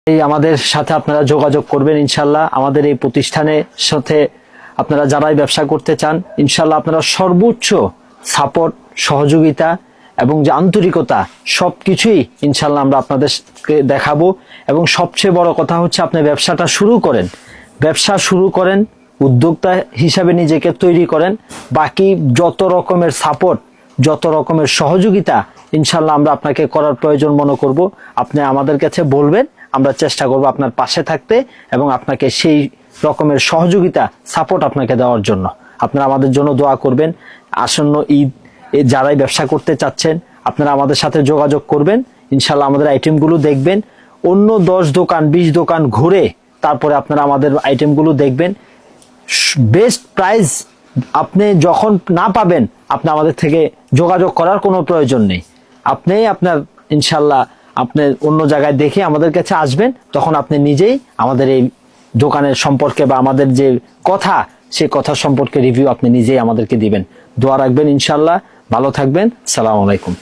এই আমাদের সাথে আপনারা যোগাযোগ করবেন ইনশাল্লাহ। আমাদের এই প্রতিষ্ঠানের সাথে আপনারা যারাই ব্যবসা করতে চান ইনশাল্লাহ আপনারা সর্বোচ্চ সাপোর্ট, সহযোগিতা এবং যে আন্তরিকতা সবকিছুই ইনশাল্লাহ আমরা আপনাদেরকে দেখাবো। এবং সবচেয়ে বড় কথা হচ্ছে আপনি ব্যবসা শুরু করেন, উদ্যোক্তা হিসাবে নিজেকে তৈরি করেন। বাকি যত রকমের সাপোর্ট, যত রকমের সহযোগিতা ইনশাল্লাহ আমরা আপনাকে করার প্রয়োজন মনে করব। আপনি আমাদের কাছে বলবেন, আমরা চেষ্টা করব আপনার পাশে থাকতে এবং আপনাকে সেই রকমের সহযোগিতা, সাপোর্ট আপনাকে দেওয়ার জন্য। আপনারা আমাদের জন্য দোয়া করবেন। আসন্ন ঈদ যারাই ব্যবসা করতে চাচ্ছেন আপনারা আমাদের সাথে যোগাযোগ করবেন ইনশাল্লাহ। আমাদের আইটেমগুলো দেখবেন, অন্য 10 দোকান 20 দোকান ঘুরে তারপরে আপনারা আমাদের আইটেমগুলো দেখবেন। বেস্ট প্রাইস আপনি যখন না পাবেন আপনি আমাদের থেকে যোগাযোগ করার কোনো প্রয়োজন নেই। আপনি আপনার ইনশাল্লাহ আপনি অন্য জায়গায় দেখে আমাদের কাছে আসবেন, তখন আপনি নিজেই আমাদের এই দোকানের সম্পর্কে বা আমাদের যে কথা সেই কথা সম্পর্কে রিভিউ আপনি নিজেই আমাদেরকে দিবেন। দোয়া রাখবেন ইনশাল্লাহ। ভালো থাকবেন। আসসালামু আলাইকুম।